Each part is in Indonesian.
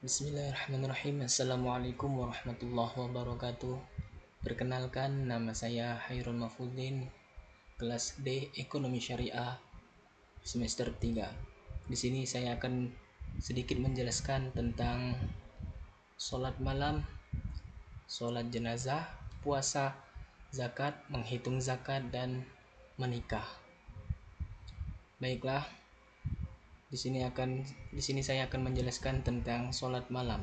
Bismillahirrahmanirrahim. Assalamualaikum warahmatullahi wabarakatuh. Perkenalkan, nama saya Hairul Mahfudin, kelas D Ekonomi Syariah semester 3. Di sini saya akan sedikit menjelaskan tentang sholat malam, sholat jenazah, puasa, zakat, menghitung zakat, dan menikah. Baiklah, di sini saya akan menjelaskan tentang sholat malam.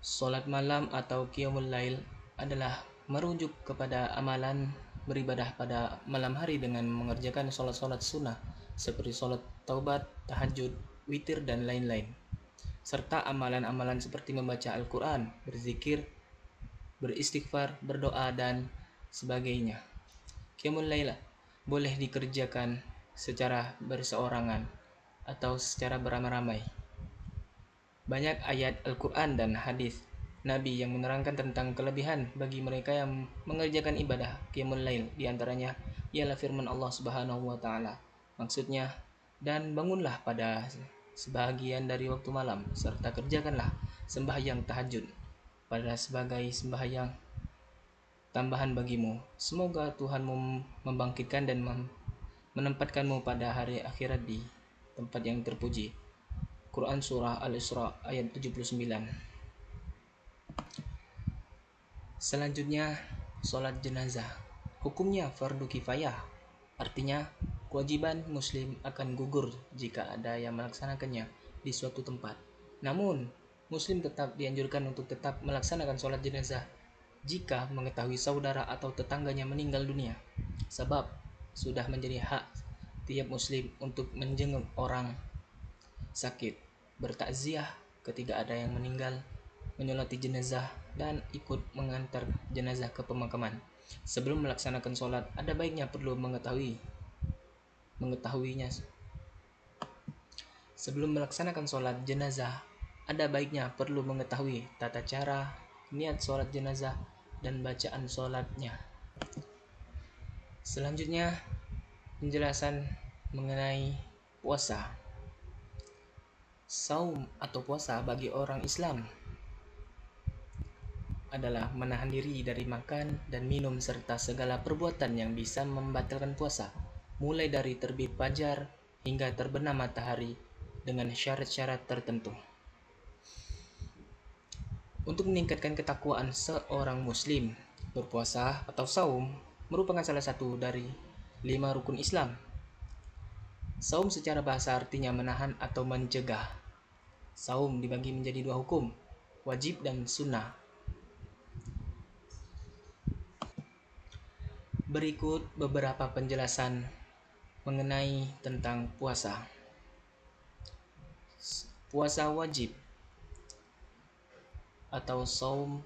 Sholat malam atau qiyamul lail adalah merujuk kepada amalan beribadah pada malam hari dengan mengerjakan sholat-sholat sunnah seperti sholat taubat, tahajud, witir, dan lain-lain, serta amalan-amalan seperti membaca Al-Quran, berzikir, beristighfar, berdoa, dan sebagainya. Qiyamul lail boleh dikerjakan secara berseorangan atau secara beramai-ramai. Banyak ayat Al-Quran dan hadis Nabi yang menerangkan tentang kelebihan bagi mereka yang mengerjakan ibadah qiyamul lail. Di antaranya ialah firman Allah Subhanahu wa taala. Maksudnya, dan bangunlah pada sebahagian dari waktu malam serta kerjakanlah sembahyang tahajud pada sebagai sembahyang tambahan bagimu. Semoga Tuhanmu membangkitkan dan menempatkanmu pada hari akhirat di tempat yang terpuji. Quran Surah Al-Isra ayat 79. Selanjutnya, sholat jenazah. Hukumnya fardu kifayah, artinya kewajiban muslim akan gugur jika ada yang melaksanakannya di suatu tempat. Namun, muslim tetap dianjurkan untuk tetap melaksanakan sholat jenazah jika mengetahui saudara atau tetangganya meninggal dunia, sebab sudah menjadi hak tiap muslim untuk menjenguk orang sakit, bertakziah ketika ada yang meninggal, menyolati jenazah, dan ikut mengantar jenazah ke pemakaman. Sebelum melaksanakan sholat, ada baiknya perlu mengetahuinya. Sebelum melaksanakan sholat jenazah, ada baiknya perlu mengetahui tata cara, niat sholat jenazah, dan bacaan sholatnya. Selanjutnya, penjelasan mengenai puasa. Saum atau puasa bagi orang Islam adalah menahan diri dari makan dan minum serta segala perbuatan yang bisa membatalkan puasa, mulai dari terbit fajar hingga terbenam matahari dengan syarat-syarat tertentu. Untuk meningkatkan ketakwaan seorang muslim, berpuasa atau saum merupakan salah satu dari 5 rukun Islam. Saum secara bahasa artinya menahan atau mencegah. Saum dibagi menjadi 2 hukum, wajib dan sunnah. Berikut beberapa penjelasan mengenai tentang puasa. Puasa wajib atau saum.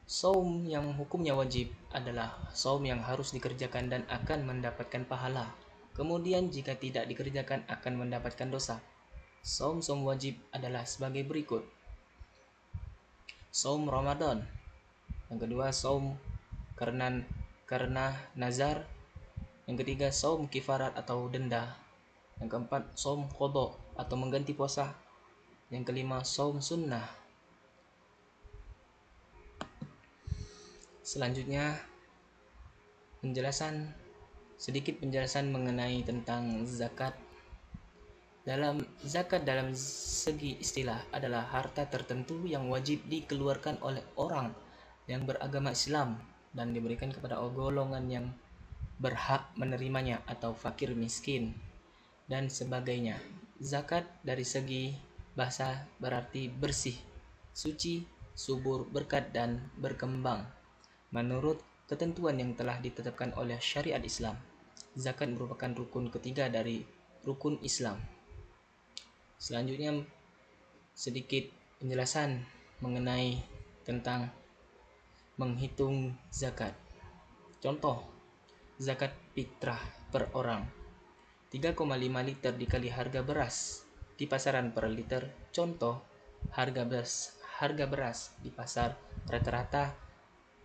Saum yang hukumnya wajib adalah saum yang harus dikerjakan dan akan mendapatkan pahala. Kemudian jika tidak dikerjakan akan mendapatkan dosa. Saum wajib adalah sebagai berikut. Saum Ramadan. Yang kedua, saum karena nazar. Yang ketiga, saum kifarat atau denda. Yang keempat, saum qadha atau mengganti puasa. Yang kelima, saum sunnah. Selanjutnya, sedikit penjelasan mengenai tentang zakat. Zakat dalam segi istilah adalah harta tertentu yang wajib dikeluarkan oleh orang yang beragama Islam dan diberikan kepada golongan yang berhak menerimanya atau fakir miskin dan sebagainya. Zakat dari segi bahasa berarti bersih, suci, subur, berkat, dan berkembang. Menurut ketentuan yang telah ditetapkan oleh syariat Islam, zakat merupakan rukun ketiga dari rukun Islam. Selanjutnya, sedikit penjelasan mengenai tentang menghitung zakat. Contoh, zakat fitrah per orang 3,5 liter dikali harga beras di pasaran per liter. Contoh, harga beras di pasar rata-rata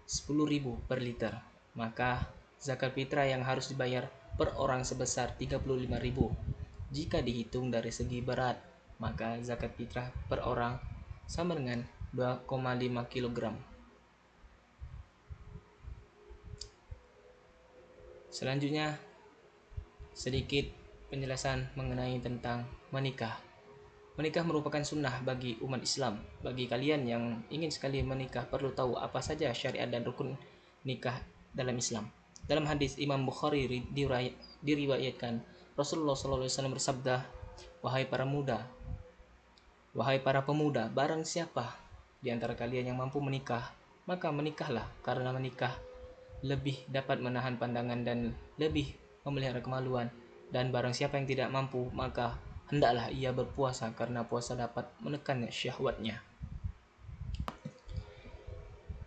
10.000 per liter. Maka zakat fitrah yang harus dibayar per orang sebesar 35.000 jika dihitung dari segi berat. maka zakat fitrah per orang sama dengan 2,5 kg. Selanjutnya sedikit penjelasan mengenai tentang menikah. Menikah merupakan sunnah bagi umat Islam. Bagi kalian yang ingin sekali menikah perlu tahu apa saja syariat dan rukun nikah dalam Islam. Dalam hadis Imam Bukhari diriwayatkan Rasulullah SAW bersabda, wahai para pemuda, barang siapa di antara kalian yang mampu menikah, maka menikahlah, karena menikah lebih dapat menahan pandangan dan lebih memelihara kemaluan. Dan barang siapa yang tidak mampu, maka hendaklah ia berpuasa, karena puasa dapat menekan syahwatnya.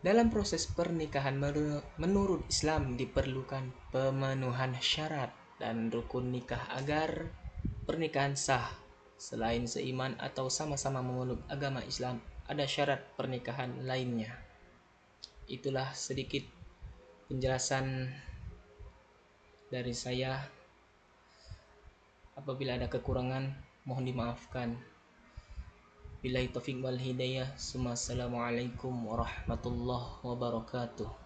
Dalam proses pernikahan menurut Islam diperlukan pemenuhan syarat dan rukun nikah agar pernikahan sah. Selain seiman atau sama-sama memeluk agama Islam, ada syarat pernikahan lainnya. Itulah sedikit penjelasan dari saya. Apabila ada kekurangan, mohon dimaafkan. Billahi taufiq wal hidayah. Assalamualaikum warahmatullahi wabarakatuh.